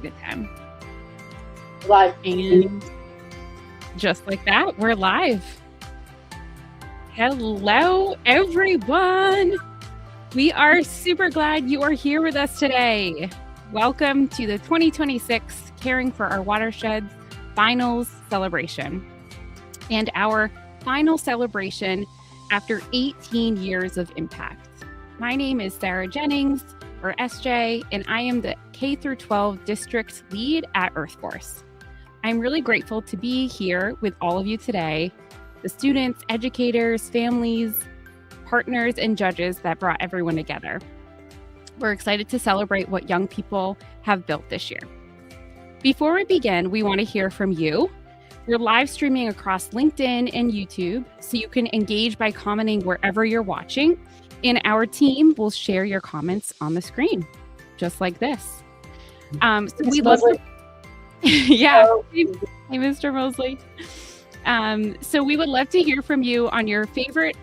to 10. Live. And just like that, we're live. Hello, everyone. We are super glad you are here with us today. Welcome to the 2026 Caring for Our Watersheds Finals Celebration, and our final celebration after 18 years of impact. My name is Sarah Jennings, or SJ, and I am the K-12 District Lead at EarthForce. I'm really grateful to be here with all of you today, the students, educators, families, partners, and judges that brought everyone together. We're excited to celebrate what young people have built this year. Before we begin, we want to hear from you. We're live streaming across LinkedIn and YouTube, so you can engage by commenting wherever you're watching, and our team will share your comments on the screen, just like this. So we love to... Yeah, hey, Mr. Mosley. So we would love to hear from you on your favorite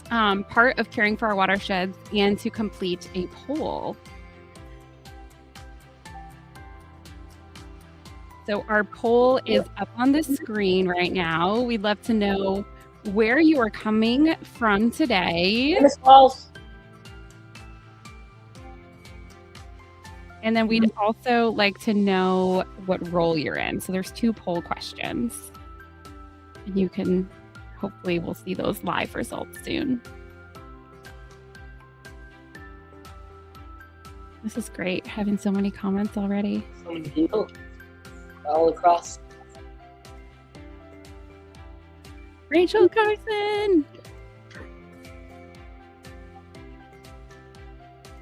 part of caring for our watersheds and to complete a poll. So our poll is up on the screen right now. We'd love to know where you are coming from today. Miss Walls. And then we'd also like to know what role you're in. So there's 2 poll questions. And you can, hopefully we'll see those live results soon. This is great, having so many comments already. So many people all across. Rachel Carson.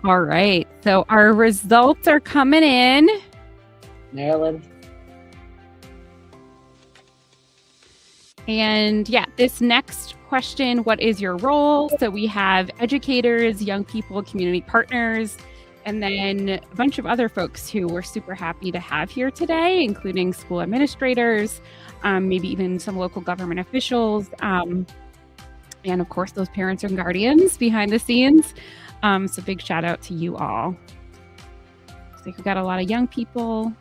All right, so our results are coming in. Maryland. And yeah, this next question, what is your role? So we have educators, young people, community partners, and then a bunch of other folks who we're super happy to have here today, including school administrators, maybe even some local government officials, and of course, those parents and guardians behind the scenes. So big shout out to you all. So we've got a lot of young people.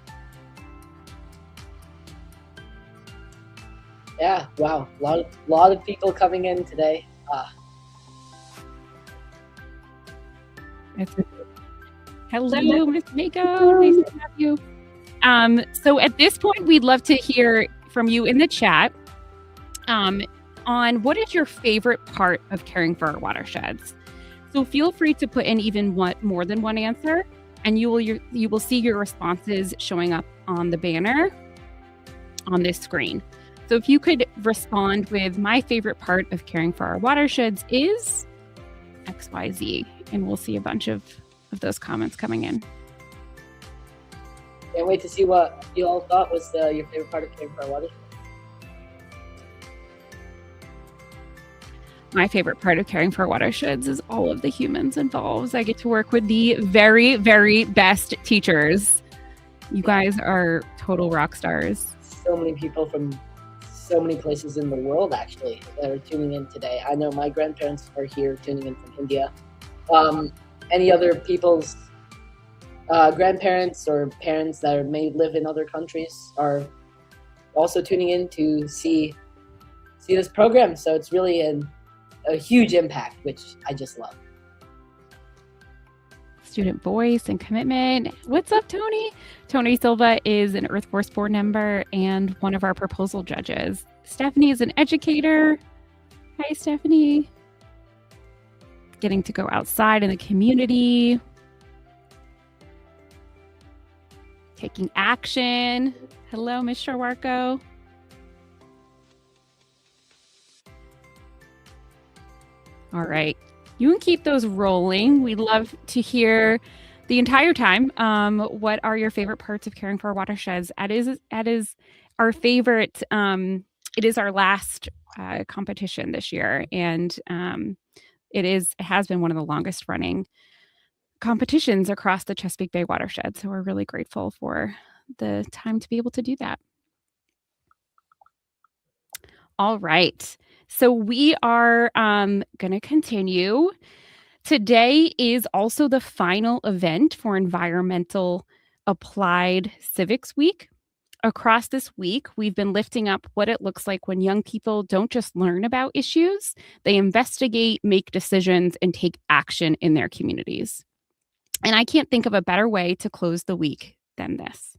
Yeah, wow, a lot of people coming in today. Hello, Miss Mako. Nice to have you. So at this point, we'd love to hear from you in the chat on what is your favorite part of caring for our watersheds. So feel free to put in even more than one answer, and you will see your responses showing up on the banner on this screen. So if you could respond with my favorite part of caring for our watersheds is XYZ, and we'll see a bunch of those comments coming in. Can't wait to see what you all thought was your favorite part of caring for our watersheds. My favorite part of caring for watersheds is all of the humans involved. I get to work with the very, very best teachers. You guys are total rock stars. So many people from so many places in the world, actually, that are tuning in today. I know my grandparents are here tuning in from India. Any other people's grandparents or parents that may live in other countries are also tuning in to see this program. So it's really a huge impact, which I just love. Student voice and commitment. What's up, Tony? Tony Silva is an EarthForce board member and one of our proposal judges. Stephanie is an educator. Hi, Stephanie. Getting to go outside in the community. Taking action. Hello, Ms. Sharwarko. All right. You can keep those rolling. We'd love to hear the entire time. What are your favorite parts of caring for our watersheds? That is our favorite. It is our last competition this year, and it has been one of the longest running competitions across the Chesapeake Bay Watershed. So we're really grateful for the time to be able to do that. All right. So we are going to continue. Today is also the final event for Environmental Applied Civics Week. Across this week, we've been lifting up what it looks like when young people don't just learn about issues, they investigate, make decisions, and take action in their communities. And I can't think of a better way to close the week than this.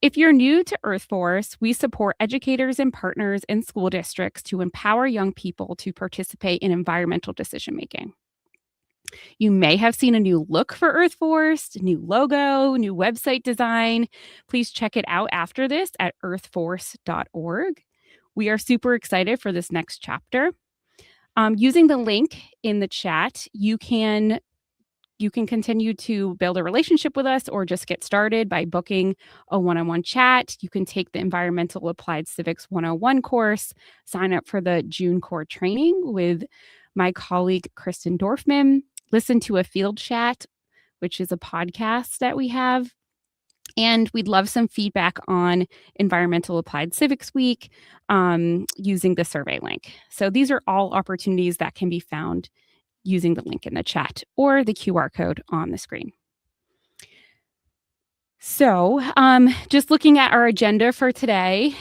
If you're new to Earth Force, we support educators and partners in school districts to empower young people to participate in environmental decision making. You may have seen a new look for Earth Force, new logo, new website design. Please check it out after this at earthforce.org. We are super excited for this next chapter. Using the link in the chat, you can continue to build a relationship with us or just get started by booking a one-on-one chat. You can take the Environmental Applied Civics 101 course, sign up for the June core training with my colleague, Kristen Dorfman, listen to a field chat, which is a podcast that we have. And we'd love some feedback on Environmental Applied Civics Week using the survey link. So these are all opportunities that can be found using the link in the chat or the QR code on the screen. So just looking at our agenda for today,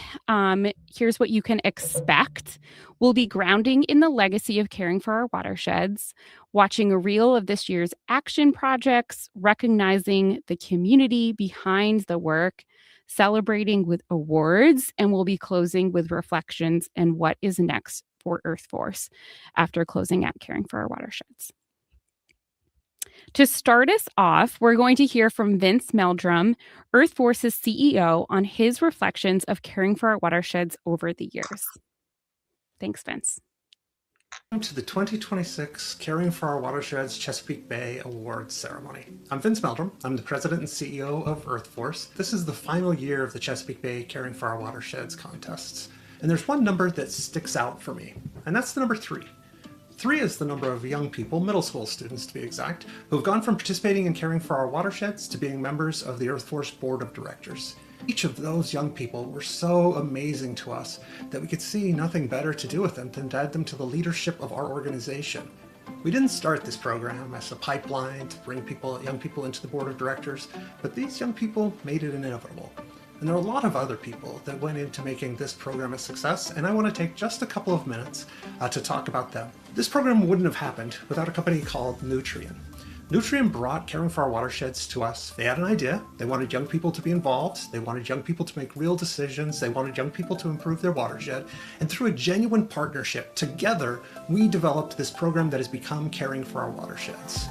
here's what you can expect. We'll be grounding in the legacy of caring for our watersheds, watching a reel of this year's action projects, recognizing the community behind the work, celebrating with awards, and we'll be closing with reflections and what is next for Earth Force after closing out caring for our watersheds. To start us off, we're going to hear from Vince Meldrum, Earth Force's CEO, on his reflections of caring for our watersheds over the years. Thanks, Vince. Welcome to the 2026 Caring for Our Watersheds Chesapeake Bay Awards ceremony. I'm Vince Meldrum. I'm the president and CEO of Earth Force. This is the final year of the Chesapeake Bay Caring for Our Watersheds contests. And there's one number that sticks out for me, and that's the number 3. 3 is the number of young people, middle school students to be exact, who have gone from participating in caring for our watersheds to being members of the Earth Force Board of Directors. Each of those young people were so amazing to us that we could see nothing better to do with them than to add them to the leadership of our organization. We didn't start this program as a pipeline to bring young people into the Board of Directors, but these young people made it inevitable. And there are a lot of other people that went into making this program a success, and I want to take just a couple of minutes to talk about them. This program wouldn't have happened without a company called Nutrien. Nutrien brought Caring for Our Watersheds to us. They had an idea. They wanted young people to be involved. They wanted young people to make real decisions. They wanted young people to improve their watershed. And through a genuine partnership, together, we developed this program that has become Caring for Our Watersheds.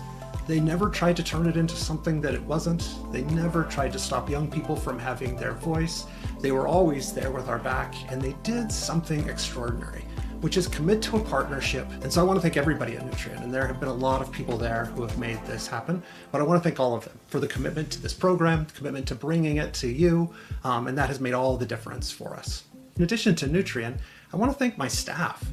They never tried to turn it into something that it wasn't. They never tried to stop young people from having their voice. They were always there with our back, and they did something extraordinary, which is commit to a partnership. And so I want to thank everybody at Nutrien, and there have been a lot of people there who have made this happen, but I want to thank all of them for the commitment to this program, the commitment to bringing it to you, and that has made all the difference for us. In addition to Nutrien, I want to thank my staff.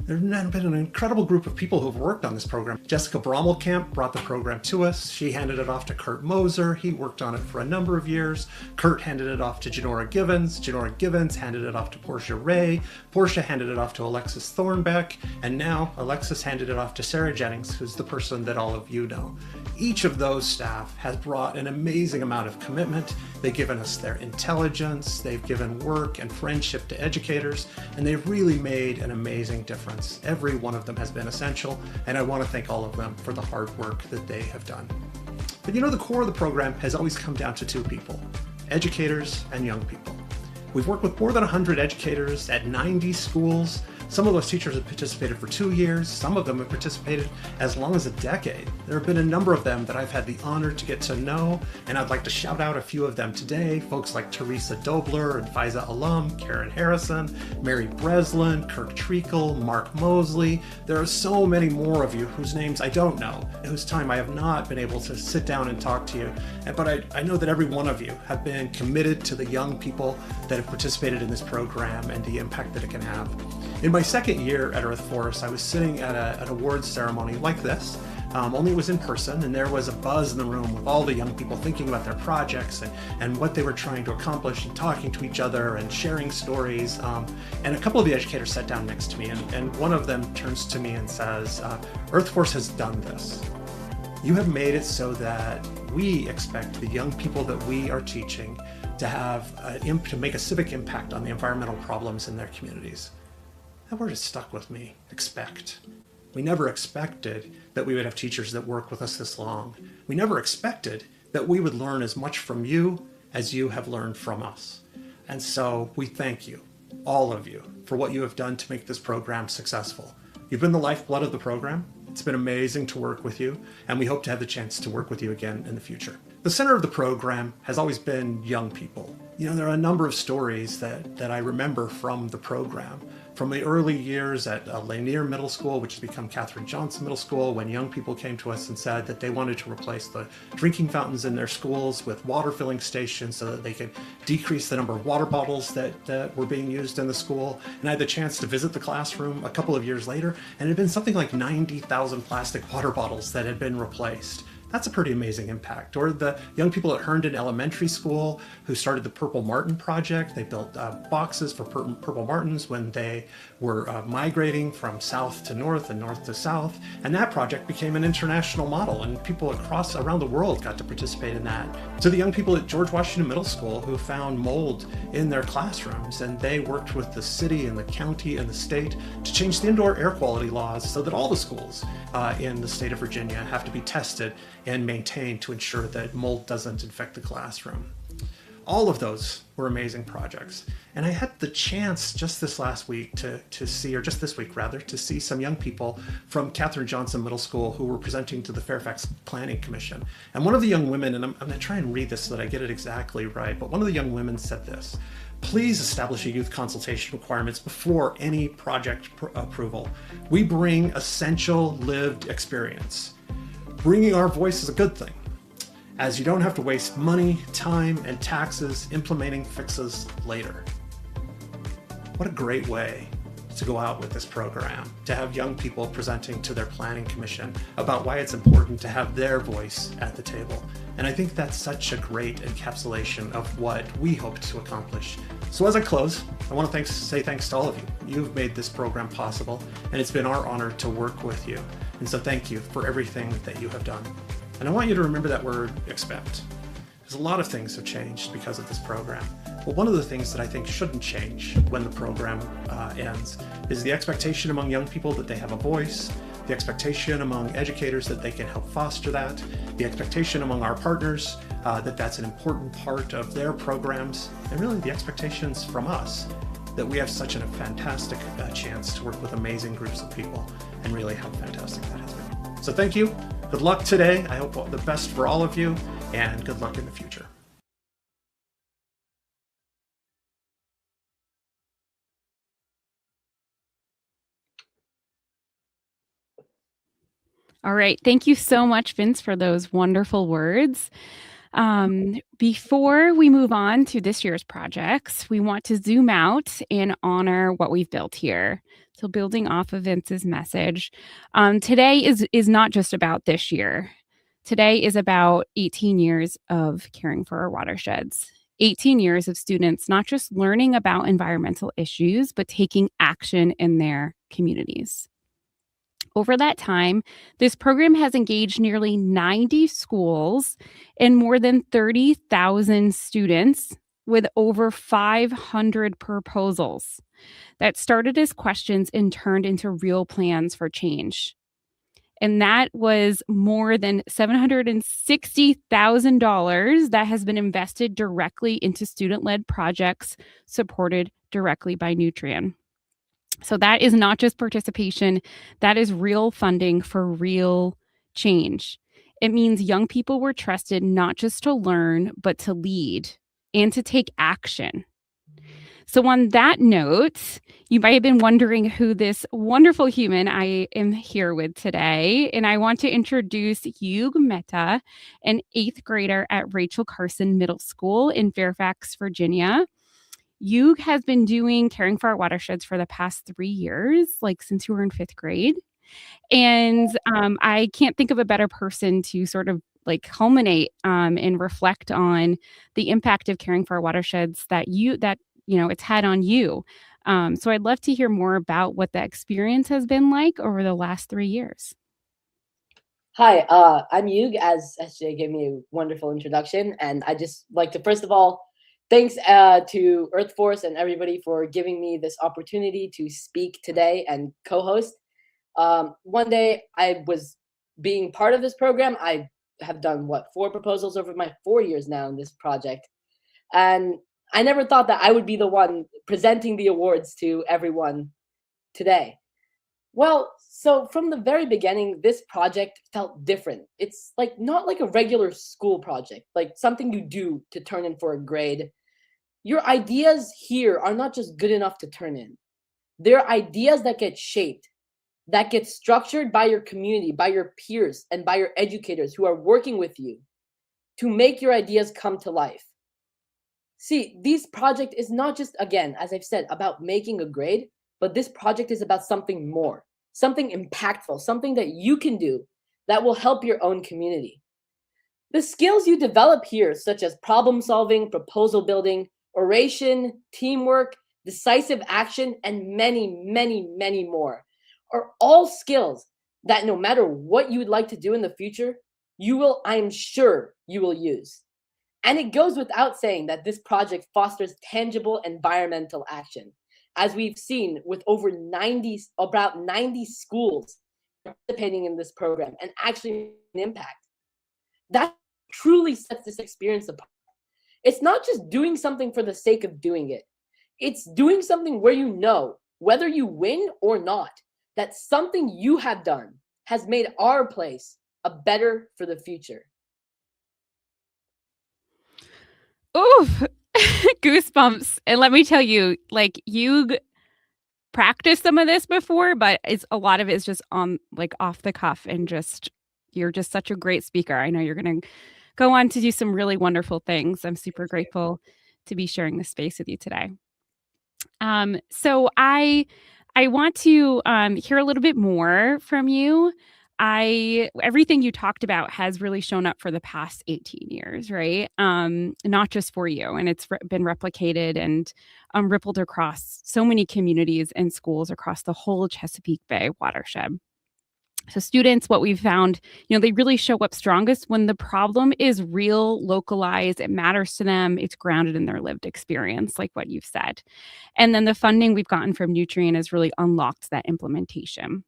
There have been an incredible group of people who have worked on this program. Jessica Brommelkamp brought the program to us. She handed it off to Kurt Moser. He worked on it for a number of years. Kurt handed it off to Janora Givens. Janora Givens handed it off to Portia Ray. Portia handed it off to Alexis Thornbeck. And now Alexis handed it off to Sarah Jennings, who's the person that all of you know. Each of those staff has brought an amazing amount of commitment. They've given us their intelligence. They've given work and friendship to educators, and they've really made an amazing difference. Every one of them has been essential, and I want to thank all of them for the hard work that they have done. But you know, the core of the program has always come down to 2 people, educators and young people. We've worked with more than 100 educators at 90 schools. Some of those teachers have participated for 2 years. Some of them have participated as long as a decade. There have been a number of them that I've had the honor to get to know, and I'd like to shout out a few of them today. Folks like Teresa Dobler and FISA alum, Karen Harrison, Mary Breslin, Kirk Treacle, Mark Mosley. There are so many more of you whose names I don't know, and whose time I have not been able to sit down and talk to you. But I know that every one of you have been committed to the young people that have participated in this program and the impact that it can have. In my second year at Earth Force, I was sitting at an awards ceremony like this, only it was in person, and there was a buzz in the room with all the young people thinking about their projects and what they were trying to accomplish and talking to each other and sharing stories. And a couple of the educators sat down next to me, and one of them turns to me and says, Earth Force has done this. You have made it so that we expect the young people that we are teaching to have to make a civic impact on the environmental problems in their communities. That word has stuck with me, expect. We never expected that we would have teachers that work with us this long. We never expected that we would learn as much from you as you have learned from us. And so we thank you, all of you, for what you have done to make this program successful. You've been the lifeblood of the program. It's been amazing to work with you, and we hope to have the chance to work with you again in the future. The center of the program has always been young people. You know, there are a number of stories that I remember from the program. From the early years at Lanier Middle School, which has become Katherine Johnson Middle School, when young people came to us and said that they wanted to replace the drinking fountains in their schools with water filling stations so that they could decrease the number of water bottles that were being used in the school. And I had the chance to visit the classroom a couple of years later, and it had been something like 90,000 plastic water bottles that had been replaced. That's a pretty amazing impact. Or the young people at Herndon Elementary School who started the Purple Martin Project. They built boxes for purple martins when they were migrating from south to north and north to south. And that project became an international model, and people around the world got to participate in that. To the young people at George Washington Middle School who found mold in their classrooms, and they worked with the city and the county and the state to change the indoor air quality laws so that all the schools in the state of Virginia have to be tested and maintained to ensure that mold doesn't infect the classroom. All of those were amazing projects. And I had the chance just this last week to see, or just this week rather, to see some young people from Katherine Johnson Middle School who were presenting to the Fairfax Planning Commission. And one of the young women, and I'm going to try and read this so that I get it exactly right, but one of the young women said this: please establish a youth consultation requirements before any project approval. We bring essential lived experience. Bringing our voice is a good thing, as you don't have to waste money, time, and taxes implementing fixes later. What a great way to go out with this program, to have young people presenting to their planning commission about why it's important to have their voice at the table. And I think that's such a great encapsulation of what we hope to accomplish. So as I close, I want to say thanks to all of you. You've made this program possible, and it's been our honor to work with you. And so thank you for everything that you have done. And I want you to remember that word, expect. Because a lot of things have changed because of this program. Well, one of the things that I think shouldn't change when the program ends is the expectation among young people that they have a voice, the expectation among educators that they can help foster that, the expectation among our partners that that's an important part of their programs, and really the expectations from us that we have such a fantastic chance to work with amazing groups of people, and really how fantastic that has been. So thank you. Good luck today. I hope the best for all of you, and good luck in the future. All right. Thank you so much, Vince, for those wonderful words. Before we move on to this year's projects, we want to zoom out and honor what we've built here. So building off of Vince's message, today is not just about this year. Today is about 18 years of caring for our watersheds. 18 years of students not just learning about environmental issues, but taking action in their communities. Over that time, this program has engaged nearly 90 schools and more than 30,000 students with over 500 proposals that started as questions and turned into real plans for change. And that was more than $760,000 that has been invested directly into student-led projects supported directly by Nutrien. So that is not just participation, that is real funding for real change. It means young people were trusted not just to learn, but to lead and to take action. So on that note, you might have been wondering who this wonderful human I am here with today. And I want to introduce Yug Mehta, an 8th grader at Rachel Carson Middle School in Fairfax, Virginia. Yug has been doing Caring for Our Watersheds for the past 3 years, like since you were in 5th grade. And I can't think of a better person to sort of like culminate and reflect on the impact of caring for our watersheds that it's had on you. So I'd love to hear more about what that experience has been like over the last 3 years. Hi, I'm Yug, as SJ gave me a wonderful introduction. And I just like to, first of all, thanks to Earth Force and everybody for giving me this opportunity to speak today and co-host. One day I was being part of this program. I have done, what, 4 proposals over my 4 years now in this project. And I never thought that I would be the one presenting the awards to everyone today. Well, so from the very beginning, this project felt different. It's like not like a regular school project, like something you do to turn in for a grade. Your ideas here are not just good enough to turn in. They're ideas that get shaped, that get structured by your community, by your peers, and by your educators who are working with you to make your ideas come to life. See, this project is not just, again, as I've said, about making a grade, but this project is about something more, something impactful, something that you can do that will help your own community. The skills you develop here, such as problem solving, proposal building, oration, teamwork, decisive action, and many, many, many more, are all skills that no matter what you would like to do in the future, you will, I am sure, you will use. And it goes without saying that this project fosters tangible environmental action, as we've seen with about 90 schools participating in this program and actually an impact. That truly sets this experience apart. It's not just doing something for the sake of doing it. It's doing something where you know, whether you win or not, that something you have done has made our place a better for the future. Oof, goosebumps. And let me tell you, like, you practiced some of this before, but a lot of it is just on like off the cuff, and just you're just such a great speaker. I know you're going to go on to do some really wonderful things. I'm super grateful to be sharing this space with you today. So I want to hear a little bit more from you. Everything you talked about has really shown up for the past 18 years, right? Not just for you, and it's been replicated and rippled across so many communities and schools across the whole Chesapeake Bay watershed. So students, what we've found, they really show up strongest when the problem is real, localized, it matters to them, it's grounded in their lived experience, like what you've said. And then the funding we've gotten from Nutrien has really unlocked that implementation.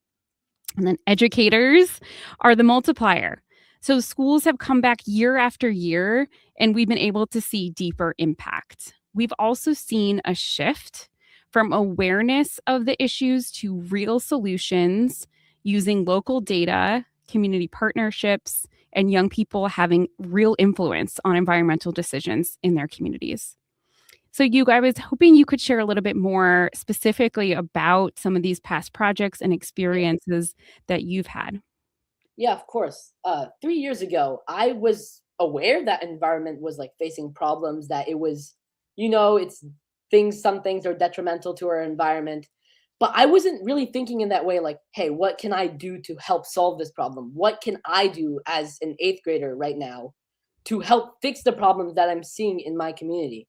And then educators are the multiplier. So schools have come back year after year, and we've been able to see deeper impact. We've also seen a shift from awareness of the issues to real solutions using local data, community partnerships, and young people having real influence on environmental decisions in their communities. So I was hoping you could share a little bit more specifically about some of these past projects and experiences that you've had. Yeah, of course. 3 years ago, I was aware that environment was like facing problems, that it was, some things are detrimental to our environment. But I wasn't really thinking in that way, like, hey, what can I do to help solve this problem? What can I do as an 8th grader right now to help fix the problems that I'm seeing in my community?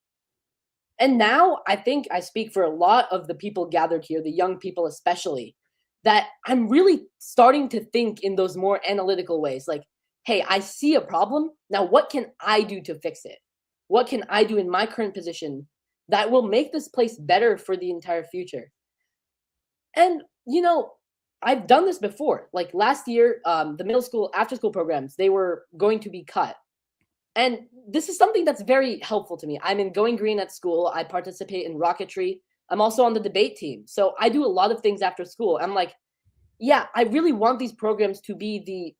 And now I think I speak for a lot of the people gathered here, the young people especially, that I'm really starting to think in those more analytical ways. Like, hey, I see a problem. Now, what can I do to fix it? What can I do in my current position that will make this place better for the entire future? And, I've done this before. Like last year, the middle school after school programs, they were going to be cut. And this is something that's very helpful to me. I'm in Going Green at school. I participate in rocketry. I'm also on the debate team. So I do a lot of things after school. I'm like, yeah, I really want these programs to be the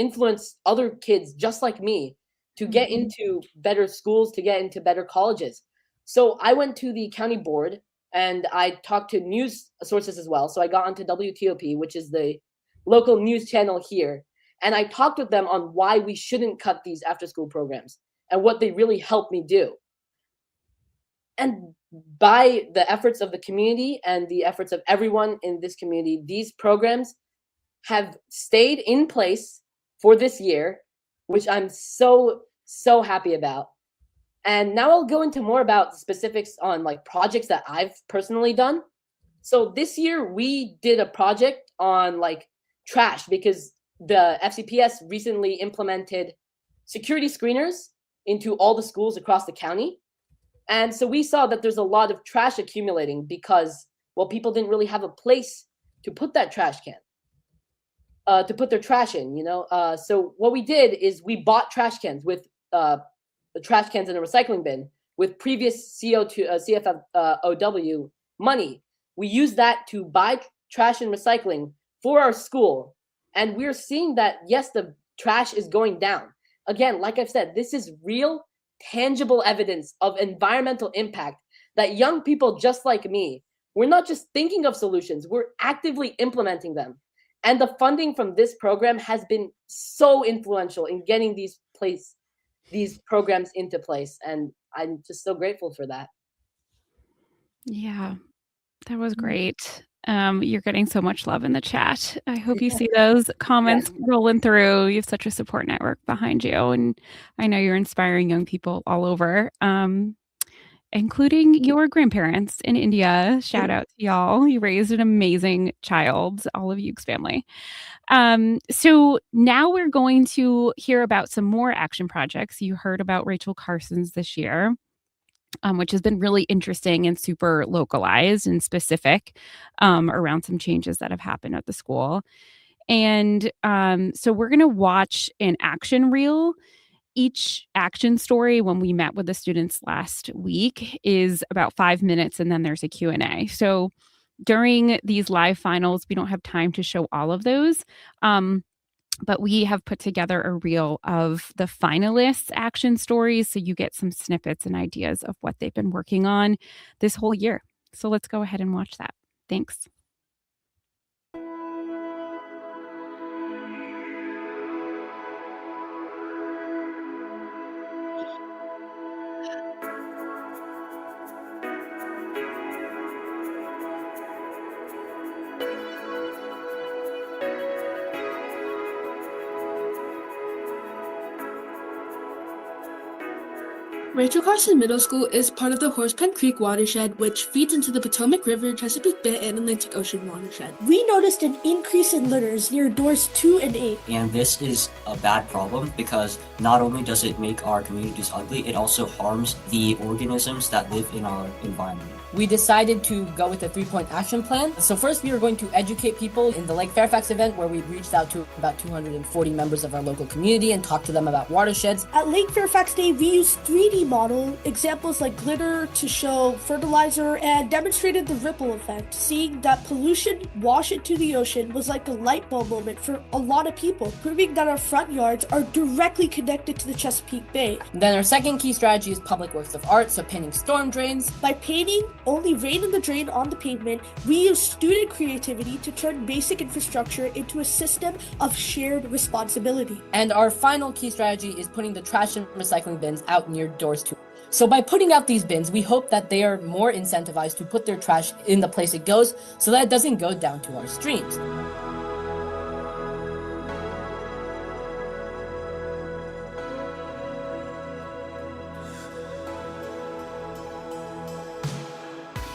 influence other kids just like me to get into better schools, to get into better colleges. So I went to the county board and I talked to news sources as well. So I got onto WTOP, which is the local news channel here. And I talked with them on why we shouldn't cut these after school programs and what they really helped me do. And by the efforts of the community and the efforts of everyone in this community, these programs have stayed in place for this year, which I'm so, so happy about. And now I'll go into more about the specifics on like projects that I've personally done. So this year we did a project on like trash, because the FCPS recently implemented security screeners into all the schools across the county. And so we saw that there's a lot of trash accumulating because, well, people didn't really have a place to put that trash can, to put their trash in, So what we did is we bought trash cans with the trash cans in a recycling bin with previous CFOW money. We used that to buy trash and recycling for our school. And we're seeing that, yes, the trash is going down. Again, like I've said, this is real, tangible evidence of environmental impact that young people just like me, we're not just thinking of solutions, we're actively implementing them. And the funding from this program has been so influential in getting these programs into place. And I'm just so grateful for that. Yeah, that was great. You're getting so much love in the chat. I hope you see those comments rolling through. You have such a support network behind you. And I know you're inspiring young people all over, including your grandparents in India. Shout out to y'all. You raised an amazing child, all of Yuke's family. So now we're going to hear about some more action projects. You heard about Rachel Carson's this year, which has been really interesting and super localized and specific around some changes that have happened at the school. And so we're going to watch an action reel. Each action story, when we met with the students last week, is about 5 minutes, and then there's a Q&A. So during these live finals, we don't have time to show all of those. But we have put together a reel of the finalists' action stories, so you get some snippets and ideas of what they've been working on this whole year. So let's go ahead and watch that. Thanks. Rachel Carson Middle School is part of the Horsepen Creek Watershed, which feeds into the Potomac River, Chesapeake Bay, and Atlantic Ocean watershed. We noticed an increase in litters near doors 2 and 8. And this is a bad problem because not only does it make our communities ugly, it also harms the organisms that live in our environment. We decided to go with a 3-point action plan. So first we were going to educate people in the Lake Fairfax event, where we reached out to about 240 members of our local community and talked to them about watersheds. At Lake Fairfax Day, we used 3D model examples like glitter to show fertilizer and demonstrated the ripple effect. Seeing that pollution wash into the ocean was like a light bulb moment for a lot of people, proving that our front yards are directly connected to the Chesapeake Bay. Then our second key strategy is public works of art, so painting storm drains. By painting only rain in the drain on the pavement, we use student creativity to turn basic infrastructure into a system of shared responsibility. And our final key strategy is putting the trash and recycling bins out near doors 2. So by putting out these bins, we hope that they are more incentivized to put their trash in the place it goes, so that it doesn't go down to our streams.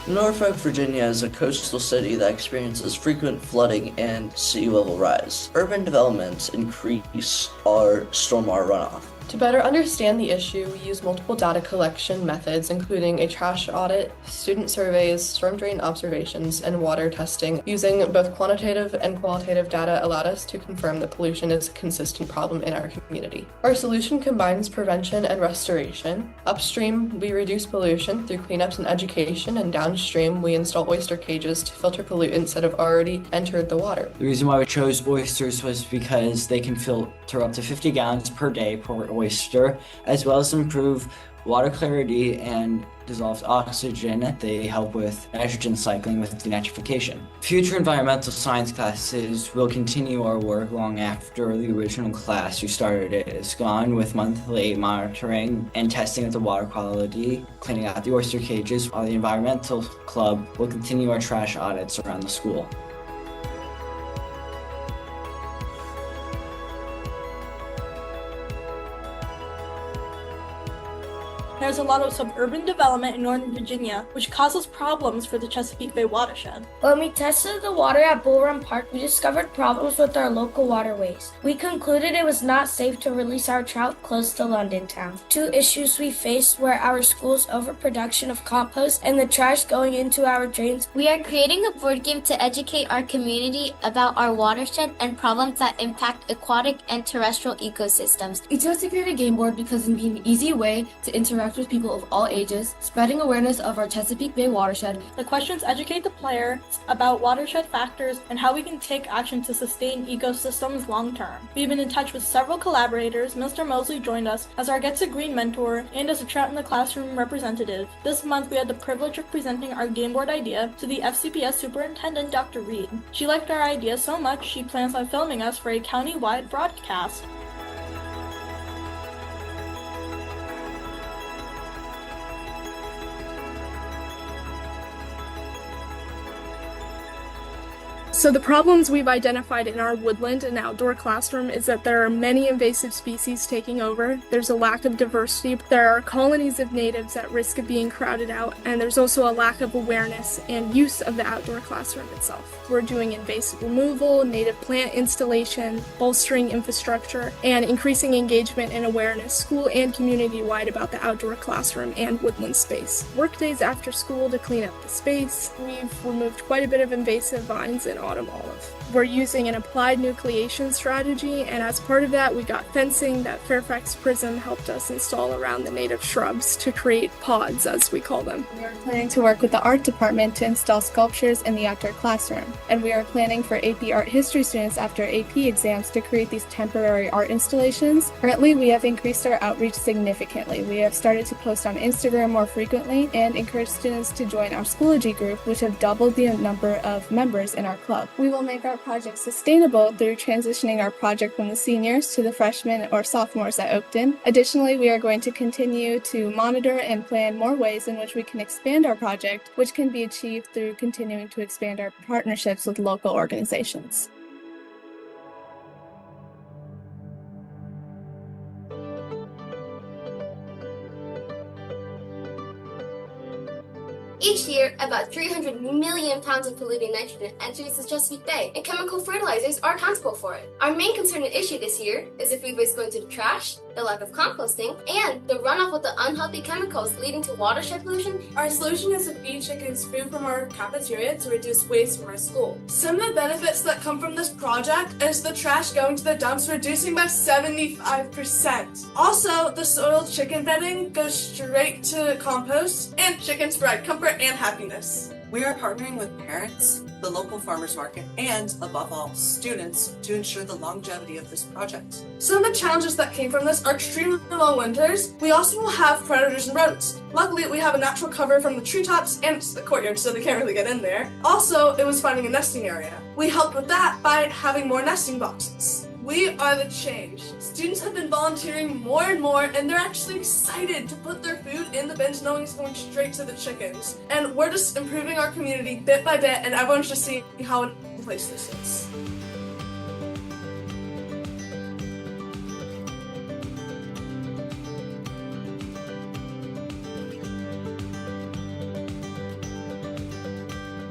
Norfolk, Virginia is a coastal city that experiences frequent flooding and sea level rise. Urban developments increase our stormwater runoff. To better understand the issue, we use multiple data collection methods, including a trash audit, student surveys, storm drain observations, and water testing. Using both quantitative and qualitative data allowed us to confirm that pollution is a consistent problem in our community. Our solution combines prevention and restoration. Upstream, we reduce pollution through cleanups and education, and downstream, we install oyster cages to filter pollutants that have already entered the water. The reason why we chose oysters was because they can filter up to 50 gallons per day per oyster, as well as improve water clarity and dissolved oxygen. They help with nitrogen cycling with denitrification. Future environmental science classes will continue our work long after the original class who started it is gone, with monthly monitoring and testing of the water quality, cleaning out the oyster cages, while the environmental club will continue our trash audits around the school. is a lot of suburban development in Northern Virginia, which causes problems for the Chesapeake Bay Watershed. When we tested the water at Bull Run Park, we discovered problems with our local waterways. We concluded it was not safe to release our trout close to London town. Two issues we faced were our school's overproduction of compost and the trash going into our drains. We are creating a board game to educate our community about our watershed and problems that impact aquatic and terrestrial ecosystems. We chose to create a game board because it would be an easy way to interact with people of all ages, spreading awareness of our Chesapeake Bay watershed. The questions educate the players about watershed factors and how we can take action to sustain ecosystems long term. We've been in touch with several collaborators. Mr. Mosley joined us as our Gets a Green mentor and as a Trout in the Classroom representative. This month we had the privilege of presenting our game board idea to the FCPS superintendent, Dr. Reed. She liked our idea so much she plans on filming us for a county-wide broadcast. So the problems we've identified in our woodland and outdoor classroom is that there are many invasive species taking over, there's a lack of diversity, there are colonies of natives at risk of being crowded out, and there's also a lack of awareness and use of the outdoor classroom itself. We're doing invasive removal, native plant installation, bolstering infrastructure, and increasing engagement and awareness school and community-wide about the outdoor classroom and woodland space. Workdays after school to clean up the space. We've removed quite a bit of invasive vines and autumn olive. We're using an applied nucleation strategy, and as part of that, we got fencing that Fairfax Prism helped us install around the native shrubs to create pods, as we call them. We are planning to work with the art department to install sculptures in the outdoor classroom, and we are planning for AP Art History students after AP exams to create these temporary art installations. Currently, we have increased our outreach significantly. We have started to post on Instagram more frequently and encourage students to join our Schoology group, which have doubled the number of members in our club. We will make our project sustainable through transitioning our project from the seniors to the freshmen or sophomores at Oakton. Additionally, we are going to continue to monitor and plan more ways in which we can expand our project, which can be achieved through continuing to expand our partnerships with local organizations. Each year, about 300 million pounds of polluted nitrogen enters the Chesapeake Bay, and chemical fertilizers are accountable for it. Our main concern and issue this year is the food waste going to the trash, the lack of composting, and the runoff with the unhealthy chemicals leading to watershed pollution. Our solution is to feed chickens food from our cafeteria to reduce waste from our school. Some of the benefits that come from this project is the trash going to the dumps reducing by 75%. Also, the soiled chicken bedding goes straight to compost, and chickens spread comfort and happiness. We are partnering with parents, the local farmers market, and above all, students to ensure the longevity of this project. Some of the challenges that came from this are extremely long winters. We also will have predators and rodents. Luckily, we have a natural cover from the treetops and it's the courtyard, so they can't really get in there. Also, it was finding a nesting area. We helped with that by having more nesting boxes. We are the change. Students have been volunteering more and more, and they're actually excited to put their food in the bins knowing it's going straight to the chickens. And we're just improving our community bit by bit, and everyone's just seeing how in place this is.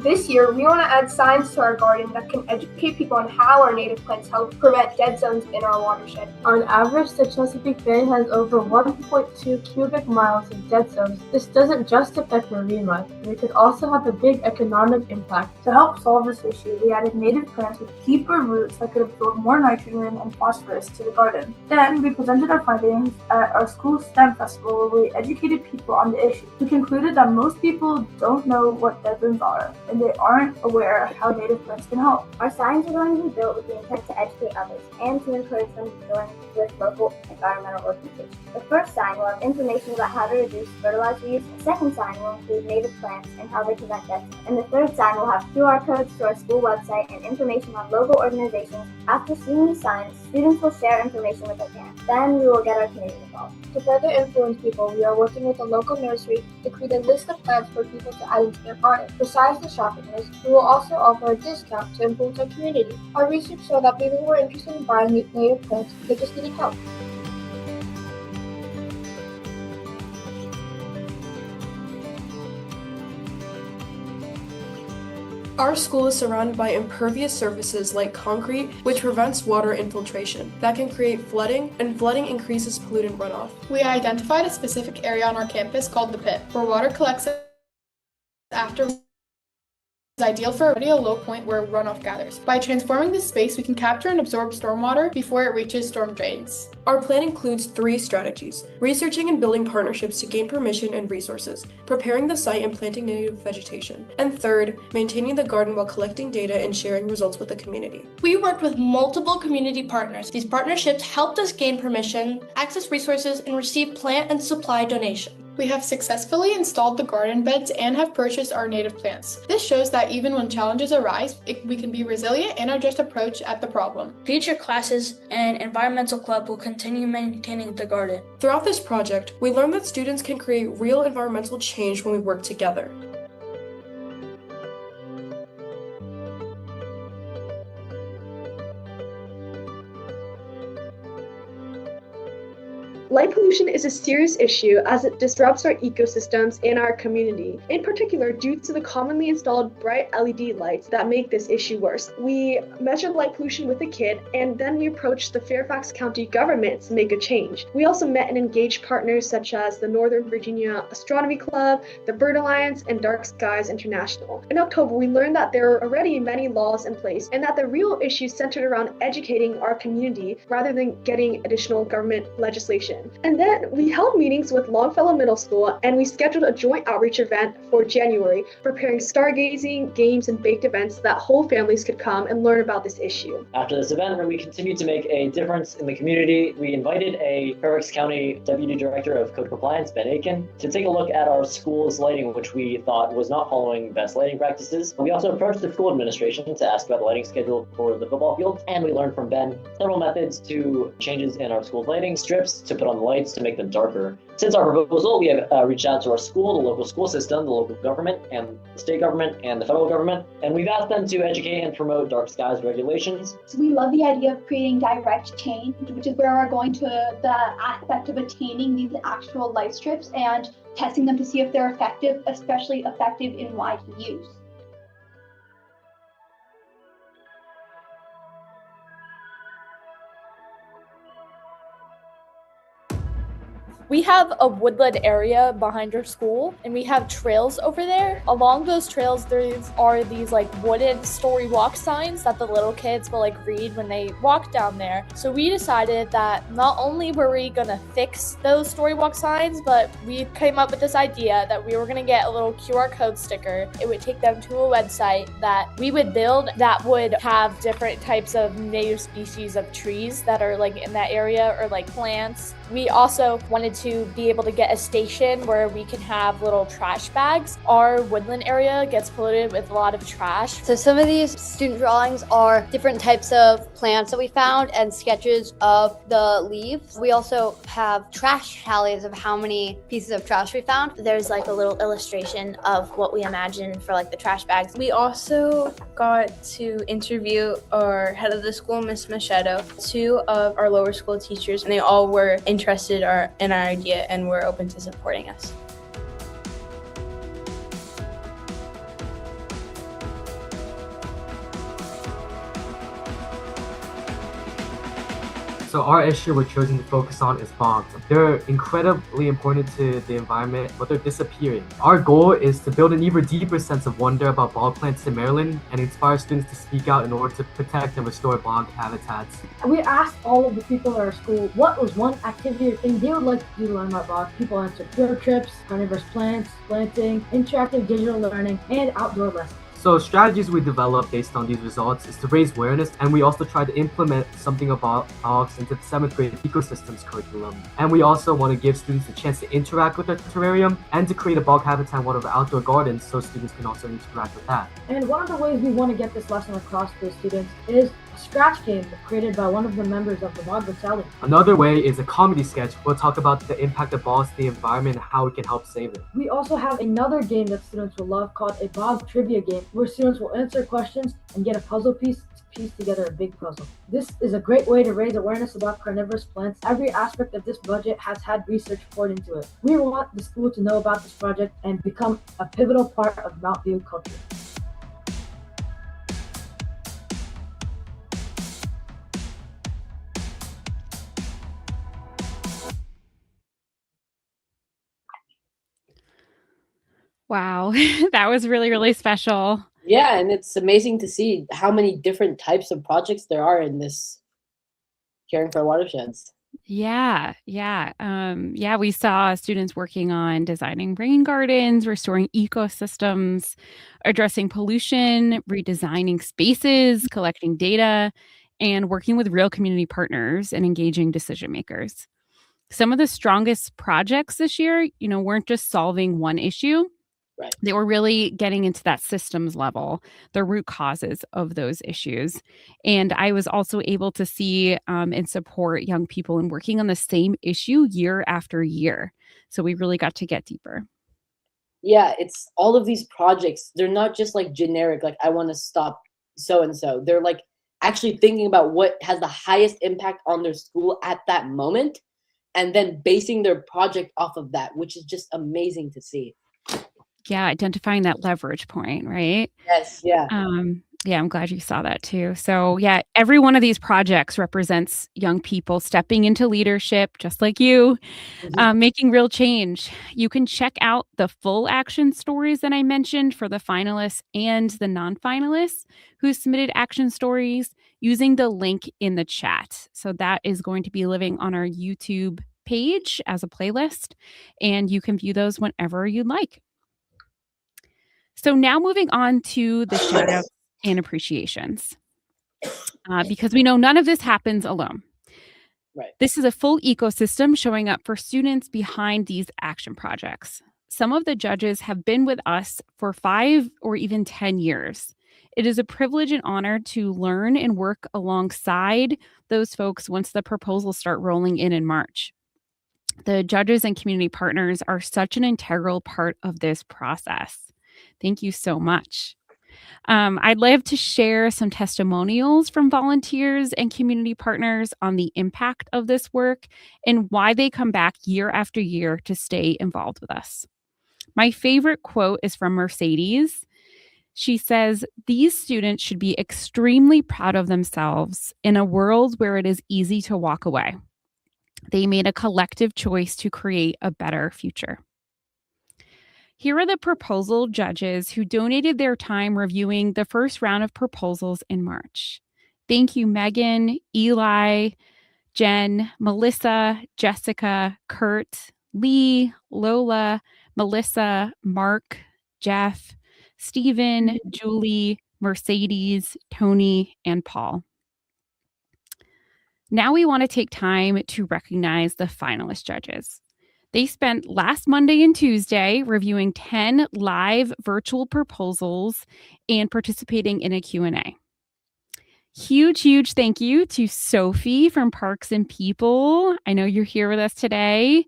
This year, we want to add signs to our garden that can educate people on how our native plants help prevent dead zones in our watershed. On average, the Chesapeake Bay has over 1.2 cubic miles of dead zones. This doesn't just affect marine life, but it could also have a big economic impact. To help solve this issue, we added native plants with deeper roots that could absorb more nitrogen and phosphorus to the garden. Then, we presented our findings at our school STEM festival where we educated people on the issue. We concluded that most people don't know what dead zones are, and they aren't aware of how native plants can help. Our signs are going to be built with the intent to educate others and to encourage them to join with local environmental organizations. The first sign will have information about how to reduce fertilizer use. The second sign will include native plants and how they prevent death. And the third sign will have QR codes to our school website and information on local organizations. After seeing these signs, students will share information with their parents. Then we will get our community involved. To further influence people, we are working with a local nursery to create a list of plants for people to add into their garden. Besides the shopping list, we will also offer a discount to influence our community. Our research showed that people were interested in buying native plants, they just needed help. Our school is surrounded by impervious surfaces like concrete, which prevents water infiltration. That can create flooding, and flooding increases pollutant runoff. We identified a specific area on our campus called the pit, where water collects after is ideal for already a low point where runoff gathers. By transforming this space, we can capture and absorb stormwater before it reaches storm drains. Our plan includes 3 strategies: researching and building partnerships to gain permission and resources, preparing the site and planting native vegetation, and third, maintaining the garden while collecting data and sharing results with the community. We worked with multiple community partners. These partnerships helped us gain permission, access resources, and receive plant and supply donations. We have successfully installed the garden beds and have purchased our native plants. This shows that even when challenges arise, we can be resilient in our just approach at the problem. Future classes and environmental club will continue maintaining the garden. Throughout this project, we learned that students can create real environmental change when we work together. Light pollution is a serious issue as it disrupts our ecosystems and our community, in particular due to the commonly installed bright LED lights that make this issue worse. We measured light pollution with a kit, and then we approached the Fairfax County government to make a change. We also met and engaged partners such as the Northern Virginia Astronomy Club, the Bird Alliance, and Dark Skies International. In October, we learned that there are already many laws in place and that the real issue centered around educating our community rather than getting additional government legislation. And then we held meetings with Longfellow Middle School, and we scheduled a joint outreach event for January, preparing stargazing, games, and baked events that whole families could come and learn about this issue. After this event, where we continued to make a difference in the community, we invited a Fairfax County Deputy Director of Code Compliance, Ben Aiken, to take a look at our school's lighting, which we thought was not following best lighting practices. We also approached the school administration to ask about the lighting schedule for the football field, and we learned from Ben several methods to changes in our school's lighting strips to put on the lights to make them darker. Since our proposal, we have reached out to our school, the local school system, the local government, and the state government, and the federal government, and we've asked them to educate and promote dark skies regulations. So we love the idea of creating direct change, which is where we're going to the aspect of attaining these actual light strips and testing them to see if they're effective, especially effective in wide use. We have a woodland area behind our school, and we have trails over there. Along those trails, there are these wooden story walk signs that the little kids will read when they walk down there. So we decided that not only were we gonna fix those story walk signs, but we came up with this idea that we were gonna get a little QR code sticker. It would take them to a website that we would build that would have different types of native species of trees that are in that area, or plants. We also wanted to be able to get a station where we can have little trash bags. Our woodland area gets polluted with a lot of trash. So some of these student drawings are different types of plants that we found and sketches of the leaves. We also have trash tallies of how many pieces of trash we found. There's a little illustration of what we imagine for the trash bags. We also got to interview our head of the school, Miss Machado, 2 of our lower school teachers, and they all were interested in our idea and were open to supporting us. So our issue we're choosing to focus on is bogs. They're incredibly important to the environment, but they're disappearing. Our goal is to build an even deeper sense of wonder about bog plants in Maryland and inspire students to speak out in order to protect and restore bog habitats. We asked all of the people at our school what was one activity or thing they would like to do to learn about bogs. People answered field trips, carnivorous plants, planting, interactive digital learning, and outdoor lessons. So strategies we developed based on these results is to raise awareness, and we also try to implement something about bogs into the 7th grade ecosystems curriculum. And we also want to give students a chance to interact with their terrarium and to create a bog habitat in one of our outdoor gardens so students can also interact with that. And one of the ways we want to get this lesson across to the students is a scratch game created by one of the members of the Bog Battalion. Another way is a comedy sketch. We'll talk about the impact of bogs to the environment and how we can help save it. We also have another game that students will love called a bog trivia game, where students will answer questions and get a puzzle piece to piece together a big puzzle. This is a great way to raise awareness about carnivorous plants. Every aspect of this budget has had research poured into it. We want the school to know about this project and become a pivotal part of Mount View culture. Wow, that was really, really special. Yeah, and it's amazing to see how many different types of projects there are in this caring for watersheds. Yeah, we saw students working on designing rain gardens, restoring ecosystems, addressing pollution, redesigning spaces, collecting data, and working with real community partners and engaging decision makers. Some of the strongest projects this year, weren't just solving one issue. Right. They were really getting into that systems level, the root causes of those issues. And I was also able to see and support young people in working on the same issue year after year. So we really got to get deeper. Yeah, it's all of these projects. They're not just like generic, like I want to stop so and so. They're like actually thinking about what has the highest impact on their school at that moment and then basing their project off of that, which is just amazing to see. Yeah, identifying that leverage point, right? Yes, yeah. Yeah, I'm glad you saw that too. So, yeah, every one of these projects represents young people stepping into leadership, just like you, making real change. You can check out the full action stories that I mentioned for the finalists and the non-finalists who submitted action stories using the link in the chat. So that is going to be living on our YouTube page as a playlist, and you can view those whenever you'd like. So now moving on to the shout outs and appreciations, because we know none of this happens alone. Right. This is a full ecosystem showing up for students behind these action projects. Some of the judges have been with us for 5 or even 10 years. It is a privilege and honor to learn and work alongside those folks once the proposals start rolling in March. The judges and community partners are such an integral part of this process. Thank you so much. I'd love to share some testimonials from volunteers and community partners on the impact of this work and why they come back year after year to stay involved with us. My favorite quote is from Mercedes. She says, "These students should be extremely proud of themselves in a world where it is easy to walk away. They made a collective choice to create a better future." Here are the proposal judges who donated their time reviewing the first round of proposals in March. Thank you, Megan, Eli, Jen, Melissa, Jessica, Kurt, Lee, Lola, Melissa, Mark, Jeff, Stephen, Julie, Mercedes, Tony, and Paul. Now we want to take time to recognize the finalist judges. They spent last Monday and Tuesday reviewing 10 live virtual proposals and participating in a Q&A. Huge thank you to Sophie from Parks and People. I know you're here with us today.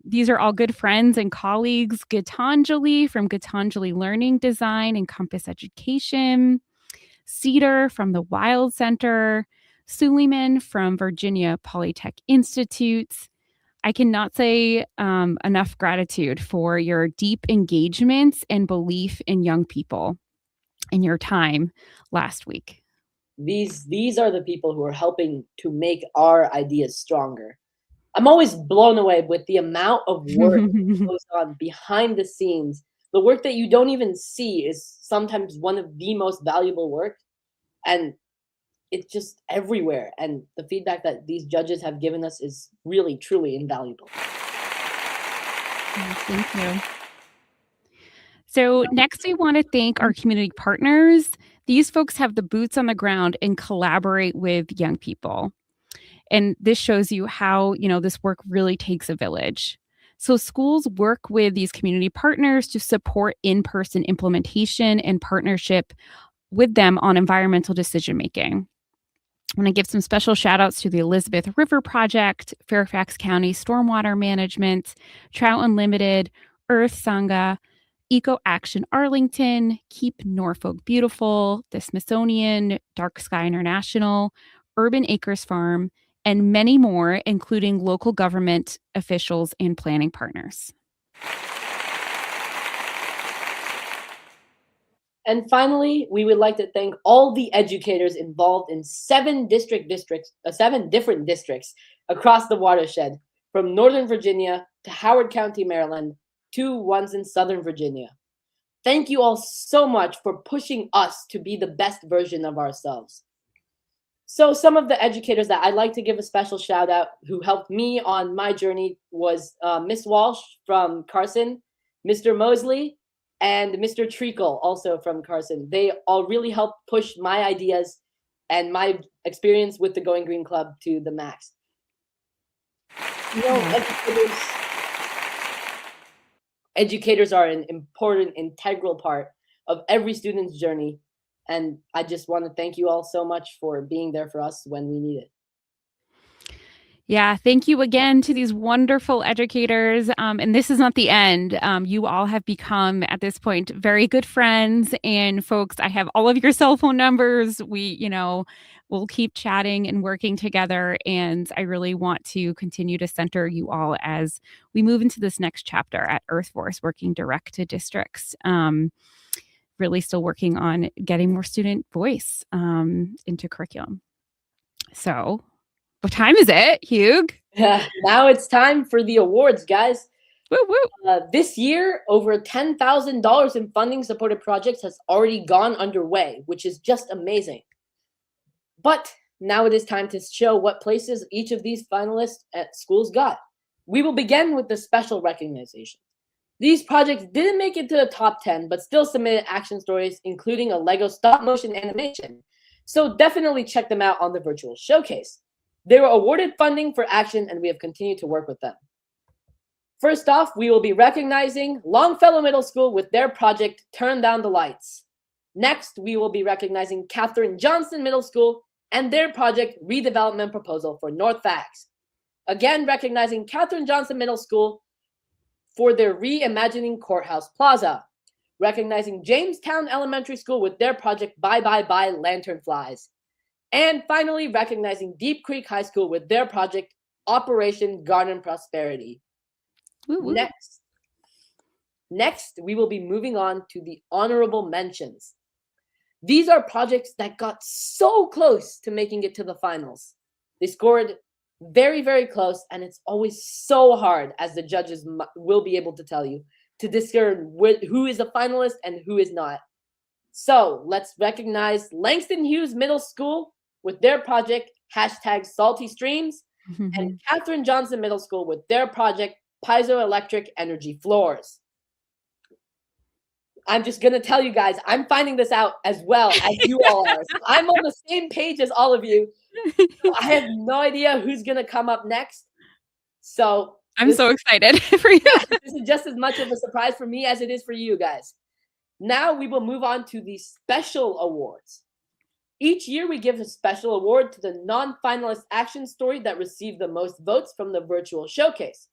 These are all good friends and colleagues. Gitanjali from Gitanjali Learning Design and Compass Education. Cedar from the Wild Center. Suleiman from Virginia Polytech Institute. I cannot say enough gratitude for your deep engagement and belief in young people and your time last week. These are the people who are helping to make our ideas stronger. I'm always blown away with the amount of work that goes on behind the scenes. The work that you don't even see is sometimes one of the most valuable work, and it's just everywhere. And the feedback that these judges have given us is really, truly invaluable. Thank you. So next, we want to thank our community partners. These folks have the boots on the ground and collaborate with young people. And this shows you how, this work really takes a village. So schools work with these community partners to support in-person implementation and partnership with them on environmental decision-making. I want to give some special shout outs to the Elizabeth River Project, Fairfax County Stormwater Management, Trout Unlimited, Earth Sangha, Eco Action Arlington, Keep Norfolk Beautiful, the Smithsonian, Dark Sky International, Urban Acres Farm, and many more, including local government officials and planning partners. And finally, we would like to thank all the educators involved in 7 different districts across the watershed, from Northern Virginia to Howard County, Maryland, two ones in Southern Virginia. Thank you all so much for pushing us to be the best version of ourselves. So some of the educators that I'd like to give a special shout out who helped me on my journey was Miss Walsh from Carson, Mr. Mosley, and Mr. Treacle, also from Carson. They all really helped push my ideas and my experience with the Going Green Club to the max. You know, educators are an important, integral part of every student's journey. And I just want to thank you all so much for being there for us when we need it. Yeah, thank you again to these wonderful educators. And this is not the end. You all have become, at this point, very good friends. And folks, I have all of your cell phone numbers. We'll keep chatting and working together. And I really want to continue to center you all as we move into this next chapter at Earth Force, working direct to districts. Really still working on getting more student voice into curriculum. So what time is it, Hugh? Now it's time for the awards, guys. Woo woo. This year, over $10,000 in funding supported projects has already gone underway, which is just amazing. But now it is time to show what places each of these finalists at schools got. We will begin with the special recognition. These projects didn't make it to the top 10, but still submitted action stories, including a Lego stop motion animation. So definitely check them out on the virtual showcase. They were awarded funding for action, and we have continued to work with them. First off, we will be recognizing Longfellow Middle School with their project, Turn Down the Lights. Next, we will be recognizing Katherine Johnson Middle School and their project, Redevelopment Proposal for North Fags. Again, recognizing Katherine Johnson Middle School for their Reimagining Courthouse Plaza. Recognizing Jamestown Elementary School with their project, Bye Bye Bye Lanternflies. And finally, recognizing Deep Creek High School with their project, Operation Garden Prosperity. Woo-woo. Next, we will be moving on to the honorable mentions. These are projects that got so close to making it to the finals. They scored very, very close, and it's always so hard, as the judges will be able to tell you, to discern who is a finalist and who is not. So let's recognize Langston Hughes Middle School with their project, #Salty Streams, and Katherine Johnson Middle School with their project, Piezoelectric Energy Floors. I'm just going to tell you guys, I'm finding this out as well as you all are. So I'm on the same page as all of you. So I have no idea who's going to come up next. So I'm so excited for you. This is just as much of a surprise for me as it is for you guys. Now we will move on to the special awards. Each year we give a special award to the non-finalist action story that received the most votes from the virtual showcase.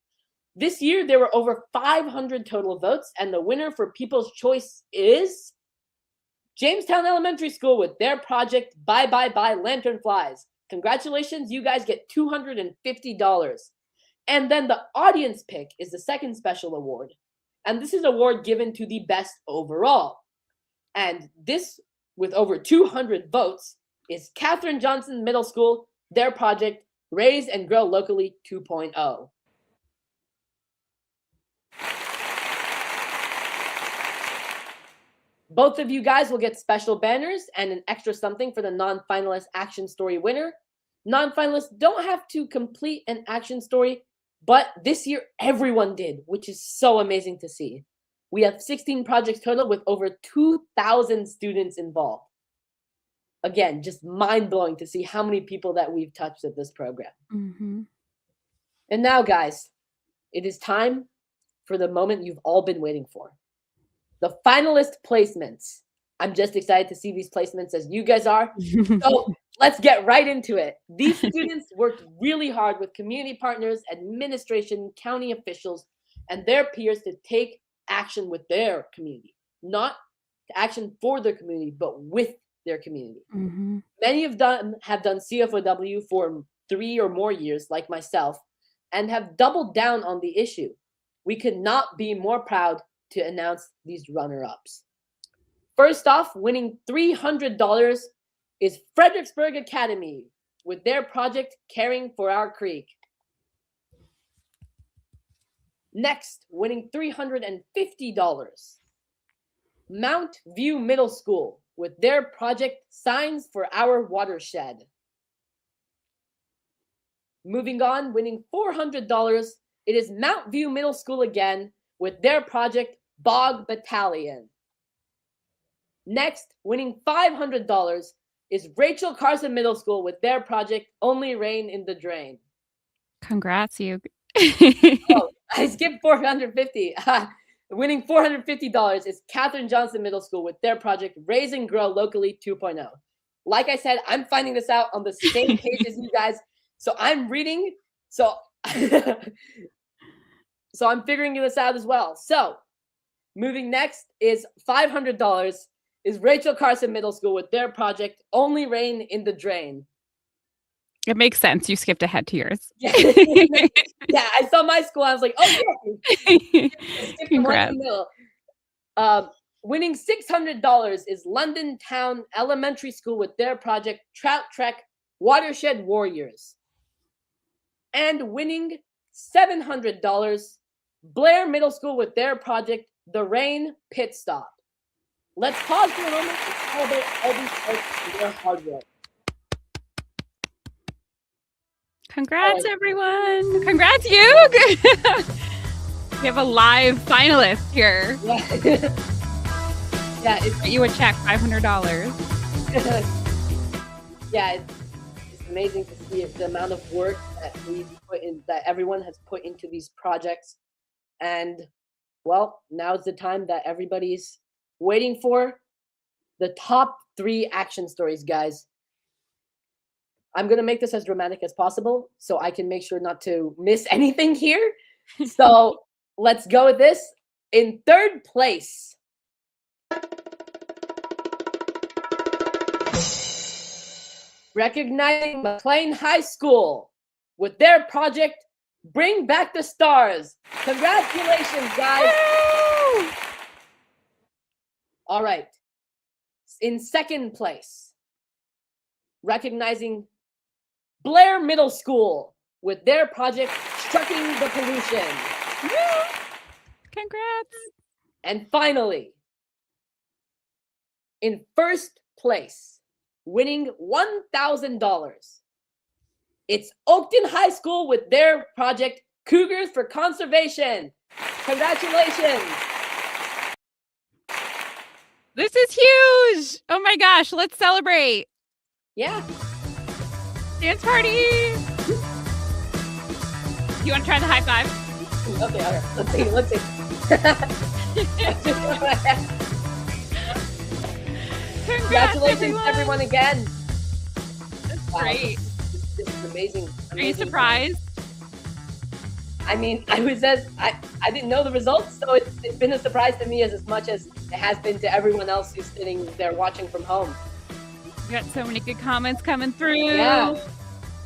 This year there were over 500 total votes, and the winner for People's Choice is Jamestown Elementary School with their project, Bye Bye Bye Lanternflies. Congratulations, you guys get $250. And then the audience pick is the second special award. And this is an award given to the best overall. And this, with over 200 votes, is Katherine Johnson Middle School, their project, Raise and Grow Locally 2.0. Both of you guys will get special banners and an extra something for the non-finalist action story winner. Non-finalists don't have to complete an action story, but this year everyone did, which is so amazing to see. We have 16 projects total with over 2,000 students involved. Again, just mind-blowing to see how many people that we've touched at this program. Mm-hmm. And now, guys, it is time for the moment you've all been waiting for. The finalist placements. I'm just excited to see these placements as you guys are. So let's get right into it. These students worked really hard with community partners, administration, county officials, and their peers to take action with their community. Not action for their community, but with their community. Mm-hmm. Many of them have done CFOW for 3 or more years, like myself, and have doubled down on the issue. We could not be more proud to announce these runner-ups. First off, winning $300 is Fredericksburg Academy with their project, Caring for Our Creek. Next, winning $350. Mount View Middle School with their project Signs for Our Watershed. Moving on, winning $400, it is Mount View Middle School again with their project Bog Battalion. Next, winning $500 is Rachel Carson Middle School with their project Only Rain in the Drain. Congrats, you. Oh, I skipped $450. Winning $450 is Catherine Johnson Middle School with their project Raise and Grow Locally 2.0. Like I said, I'm finding this out on the same page as you guys. So I'm reading. So I'm figuring this out as well. So moving next is $500 is Rachel Carson Middle School with their project Only Rain in the Drain. It makes sense. You skipped ahead to yours. Yeah, I saw my school. I was like, oh, yeah. Congrats. Winning $600 is London Town Elementary School with their project Trout Trek Watershed Warriors. And winning $700, Blair Middle School with their project The Rain Pit Stop. Let's pause for a moment and celebrate all these folks for their hard work. Congrats, everyone. Congrats, you. We have a live finalist here. Yeah, Get you a check, $500. Yeah, it's amazing to see the amount of work that that everyone has put into these projects. And well, now's the time that everybody's waiting for. The top 3 action stories, guys. I'm going to make this as dramatic as possible so I can make sure not to miss anything here. So let's go with this. In 3rd place, recognizing McLean High School with their project Bring Back the Stars. Congratulations, guys. Woo! All right. In 2nd place, recognizing Blair Middle School with their project Trucking the Pollution. Woo! Congrats. And finally, in 1st place, winning $1,000, it's Oakton High School with their project Cougars for Conservation. Congratulations. This is huge. Oh my gosh, let's celebrate. Yeah. Dance party. You want to try the high five? Okay, all right. Let's see. Congratulations, everyone, again. That's great. This is amazing. Are you surprised? I mean, I didn't know the results, so it's been a surprise to me as much as it has been to everyone else who's sitting there watching from home. We got so many good comments coming through. Yeah.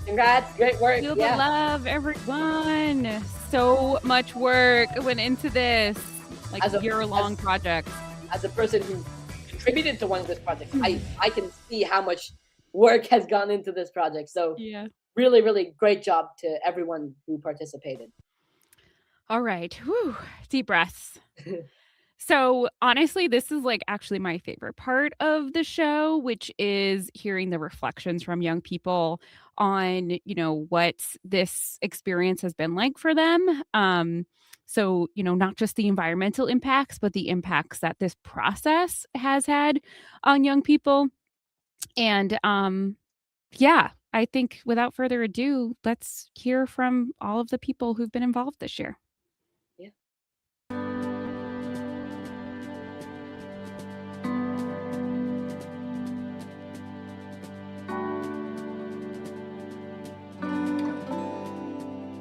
Congrats. Great work. Feel the love, everyone. So much work went into this, like year-long project. As a person who contributed to one of these projects, I can see how much work has gone into this project. So yeah, really, really great job to everyone who participated. All right. Whew. Deep breaths. So honestly, this is like actually my favorite part of the show, which is hearing the reflections from young people on, what this experience has been like for them. So, not just the environmental impacts, but the impacts that this process has had on young people. And yeah, I think without further ado, let's hear from all of the people who've been involved this year.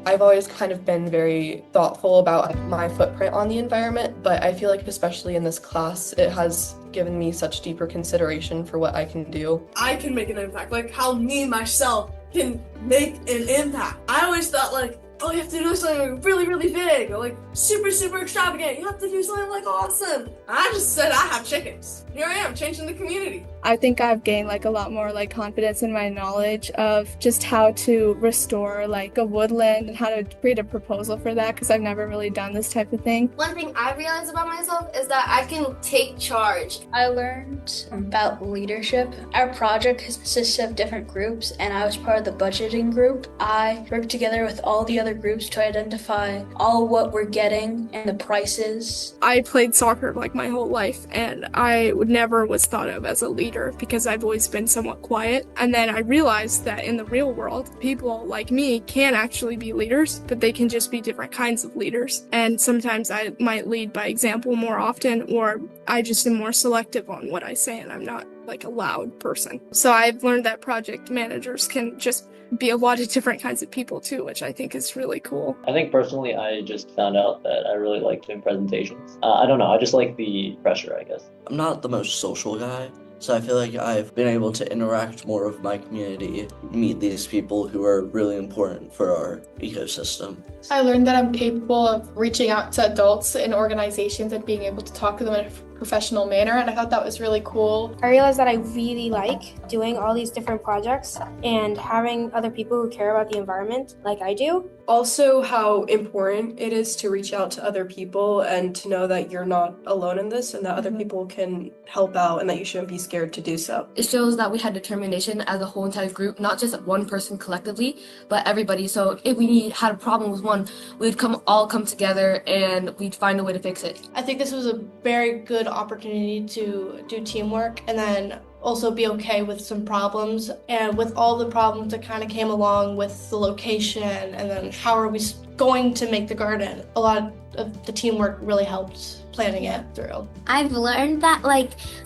I've always kind of been very thoughtful about my footprint on the environment, but I feel like especially in this class, it has given me such deeper consideration for what I can do. I can make an impact, like how me, myself, can make an impact. I always thought oh, you have to do something really, really big, or super, super extravagant. You have to do something awesome. I just said I have chickens. Here I am, changing the community. I think I've gained like a lot more like confidence in my knowledge of just how to restore like a woodland and how to create a proposal for that, because I've never really done this type of thing. One thing I realized about myself is that I can take charge. I learned about leadership. Our project consists of different groups, and I was part of the budgeting group. I worked together with all the other groups to identify all what we're getting and the prices. I played soccer like my whole life, and I never was thought of as a leader because I've always been somewhat quiet. And then I realized that in the real world, people like me can actually be leaders, but they can just be different kinds of leaders. And sometimes I might lead by example more often, or I just am more selective on what I say, and I'm not like a loud person. So I've learned that project managers can just be a lot of different kinds of people too, which I think is really cool. I think personally, I just found out that I really like doing presentations. I don't know, I just like the pressure, I guess. I'm not the most social guy, so I feel like I've been able to interact more with my community, meet these people who are really important for our ecosystem. I learned that I'm capable of reaching out to adults in organizations and being able to talk to them in a professional manner, and I thought that was really cool. I realized that I really like doing all these different projects and having other people who care about the environment like I do. Also, how important it is to reach out to other people and to know that you're not alone in this and that other people can help out and that you shouldn't be scared to do so. It shows that we had determination as a whole entire group, not just one person collectively, but everybody. So if we had a problem with one, we'd all come together and we'd find a way to fix it. I think this was a very good opportunity to do teamwork and then also be okay with some problems, and with all the problems that kind of came along with the location and then how are we going to make the garden. A lot of the teamwork really helped planning it through. I've learned that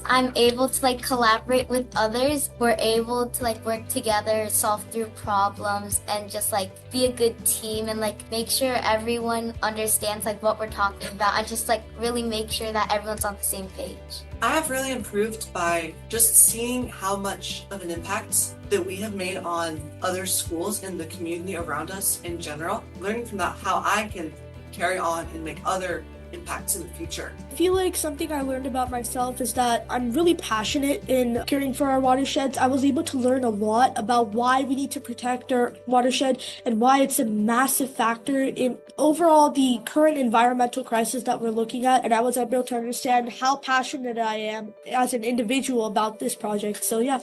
I'm able to collaborate with others. We're able to work together, solve through problems, and just be a good team and make sure everyone understands what we're talking about, and just really make sure that everyone's on the same page. I have really improved by just seeing how much of an impact that we have made on other schools and the community around us in general. Learning from that how I can carry on and make other impacts in the future. I feel like something I learned about myself is that I'm really passionate in caring for our watersheds. I was able to learn a lot about why we need to protect our watershed and why it's a massive factor in overall the current environmental crisis that we're looking at. And I was able to understand how passionate I am as an individual about this project. So yeah.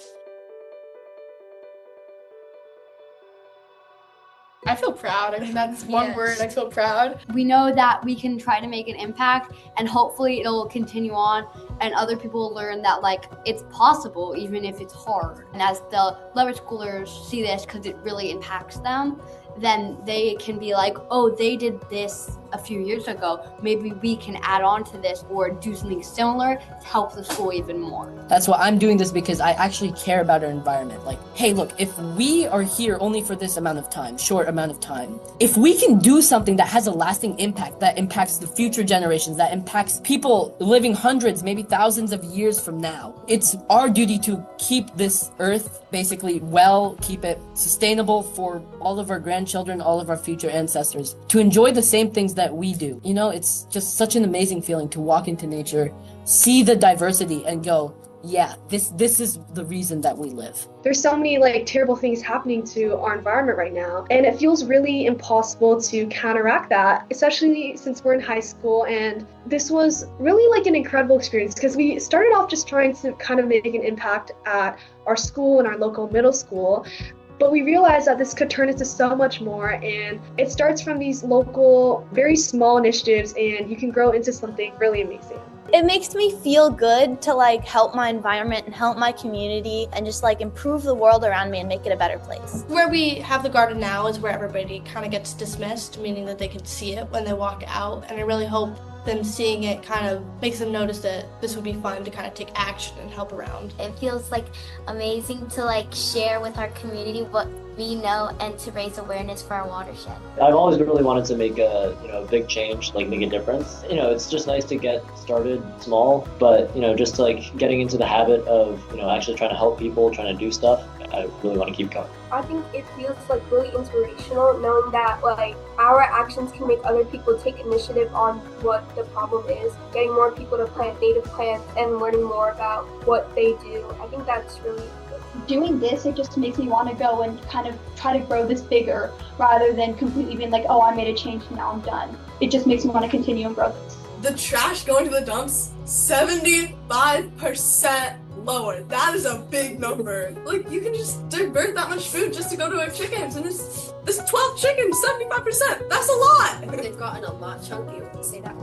I feel proud. I mean, that's one word. I feel proud. We know that we can try to make an impact, and hopefully it'll continue on and other people will learn that it's possible even if it's hard. And as the lower schoolers see this because it really impacts them, then they can be oh, they did this a few years ago. Maybe we can add on to this or do something similar to help the school even more. That's why I'm doing this, because I actually care about our environment. Hey, look, if we are here only for this amount of time, short amount of time, if we can do something that has a lasting impact, that impacts the future generations, that impacts people living hundreds, maybe thousands of years from now, it's our duty to keep this earth basically keep it sustainable for all of our grandchildren, all of our future ancestors, to enjoy the same things that we do. It's just such an amazing feeling to walk into nature, see the diversity and go, yeah, this is the reason that we live. There's so many terrible things happening to our environment right now, and it feels really impossible to counteract that, especially since we're in high school. And this was really an incredible experience, because we started off just trying to kind of make an impact at our school and our local middle school. But we realized that this could turn into so much more, and it starts from these local, very small initiatives, and you can grow into something really amazing. It makes me feel good to help my environment and help my community and just improve the world around me and make it a better place. Where we have the garden now is where everybody kind of gets dismissed, meaning that they can see it when they walk out, and I really hope them seeing it kind of makes them notice that this would be fun to kind of take action and help around. It feels amazing to share with our community what we know and to raise awareness for our watershed. I've always really wanted to make a big change, make a difference. It's just nice to get started small, but just getting into the habit of actually trying to help people, trying to do stuff. I really want to keep going. I think it feels like really inspirational knowing that like our actions can make other people take initiative on what the problem is, getting more people to plant native plants and learning more about what they do. I think that's really good. Doing this, it just makes me want to go and kind of try to grow this bigger rather than completely being like, oh, I made a change, now I'm done. It just makes me want to continue and grow this. The trash going to the dumps, 75% lower. That is a big number. Like, you can just divert that much food just to go to our chickens, and it's 12 chickens, 75%. That's a lot. They've gotten a lot chunkier, let's say that.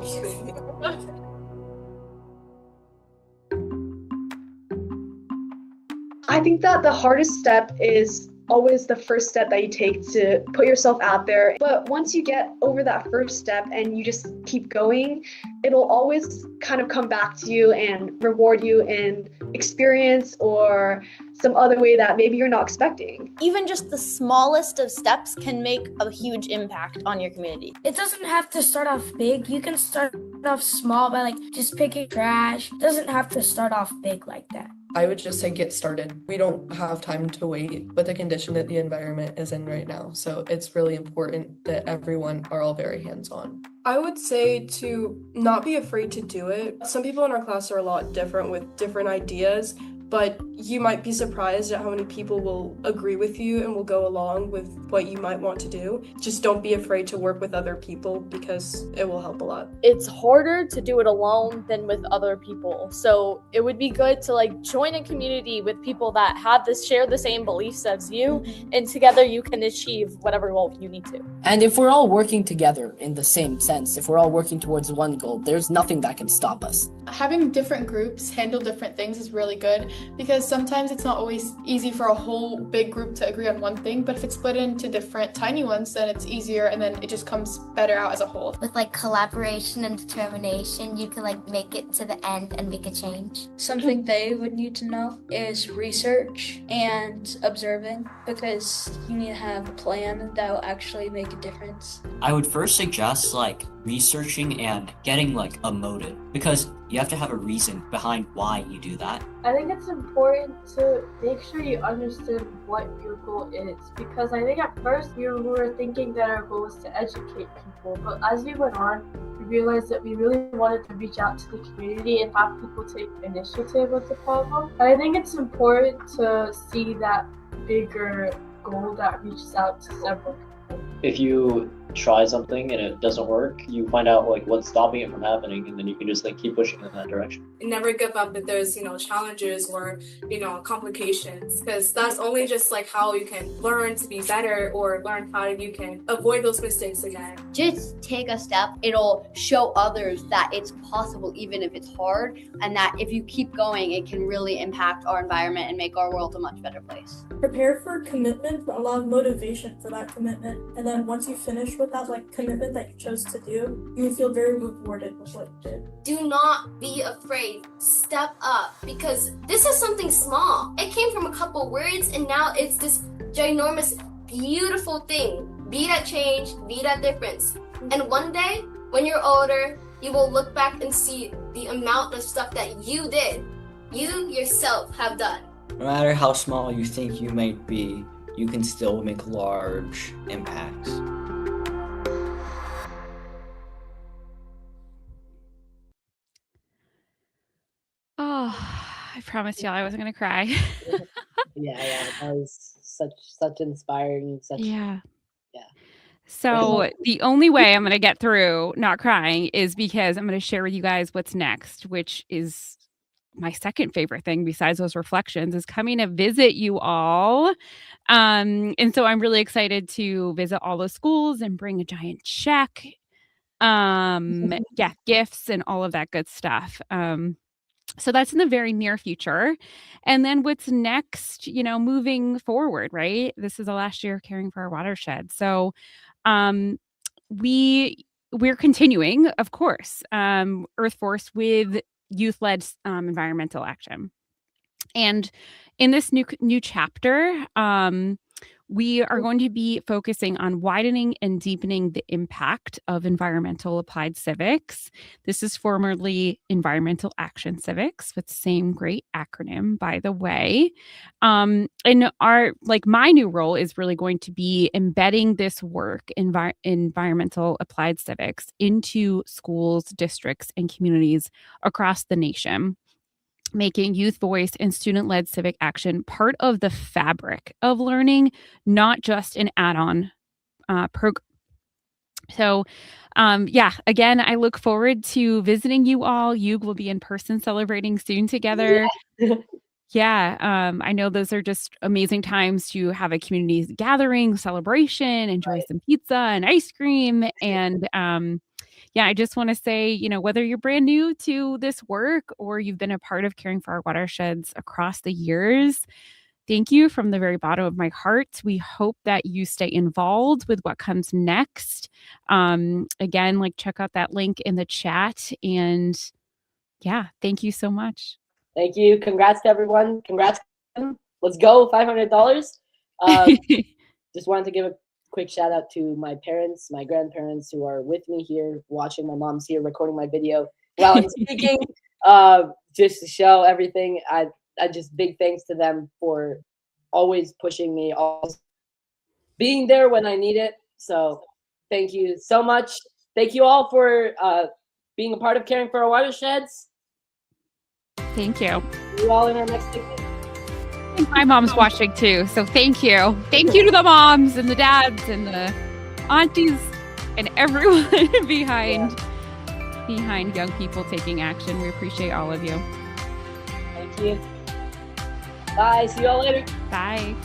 I think that the hardest step is always the first step that you take to put yourself out there. But once you get over that first step and you just keep going, it'll always kind of come back to you and reward you in experience or some other way that maybe you're not expecting. Even just the smallest of steps can make a huge impact on your community. It doesn't have to start off big. You can start off small by like just picking trash. It doesn't have to start off big like that. I would just say get started. We don't have time to wait with the condition that the environment is in right now. So it's really important that everyone are all very hands-on. I would say to not be afraid to do it. Some people in our class are a lot different with different ideas, but you might be surprised at how many people will agree with you and will go along with what you might want to do. Just don't be afraid to work with other people because it will help a lot. It's harder to do it alone than with other people. So it would be good to like join a community with people that have share the same beliefs as you, and together you can achieve whatever goal you need to. And if we're all working together in the same sense, if we're all working towards one goal, there's nothing that can stop us. Having different groups handle different things is really good, because sometimes it's not always easy for a whole big group to agree on one thing, but if it's split into different tiny ones, then it's easier and then it just comes better out as a whole. With like collaboration and determination, you can like make it to the end and make a change. Something they would need to know is research and observing, because you need to have a plan that will actually make a difference. I would first suggest like researching and getting like a motive, because you have to have a reason behind why you do that. I think it's important to make sure you understand what your goal is, because I think at first we were thinking that our goal was to educate people, but as we went on, we realized that we really wanted to reach out to the community and have people take initiative with the problem. And I think it's important to see that bigger goal that reaches out to several people. If you try something and it doesn't work, you find out like what's stopping it from happening, and then you can just like keep pushing in that direction. Never give up if there's challenges or complications, because that's only just like how you can learn to be better or learn how you can avoid those mistakes again. Just take a step. It'll show others that it's possible even if it's hard, and that if you keep going, it can really impact our environment and make our world a much better place. Prepare for commitment, but a lot of motivation for that commitment, and then once you finish with that like commitment that you chose to do, you will feel very rewarded with what you did. Do not be afraid. Step up, because this is something small. It came from a couple words and now it's this ginormous, beautiful thing. Be that change, be that difference. And one day, when you're older, you will look back and see the amount of stuff that you did, you yourself have done. No matter how small you think you might be, you can still make large impacts. Oh, I promised y'all I wasn't gonna cry. Yeah, that was such inspiring. Yeah. Yeah. So the only way I'm gonna get through not crying is because I'm gonna share with you guys what's next, which is my second favorite thing besides those reflections, is coming to visit you all. And so I'm really excited to visit all those schools and bring a giant check, get gifts and all of that good stuff. So that's in the very near future. And then what's next, moving forward, right? This is the last year of caring for our watershed. So we're continuing, of course, Earth Force with youth-led environmental action. And in this new chapter, We are going to be focusing on widening and deepening the impact of environmental applied civics. This is formerly Environmental Action Civics, with the same great acronym, by the way. And my new role is really going to be embedding this work, environmental applied civics, into schools, districts, and communities across the nation, making youth voice and student-led civic action part of the fabric of learning, not just an add-on program. So, again, I look forward to visiting you all. You will be in person celebrating soon together. I know those are just amazing times to have a community gathering, celebration, enjoy some pizza and ice cream. And I just want to say, whether you're brand new to this work or you've been a part of caring for our watersheds across the years, thank you from the very bottom of my heart. We hope that you stay involved with what comes next. Again, check out that link in the chat. And thank you so much. Thank you. Congrats to everyone. Congrats. Let's go. $500. Just wanted to give a quick shout out to my parents, my grandparents who are with me here watching. My mom's here recording my video while I'm speaking, just to show everything. I just big thanks to them for always pushing me, always being there when I need it. So thank you so much. Thank you all for being a part of caring for our watersheds. Thank you. See you all in our next picnic. My mom's watching too, so thank you. Thank you to the moms and the dads and the aunties and everyone behind young people taking action. We appreciate all of you. Thank you. Bye. See you all later. Bye.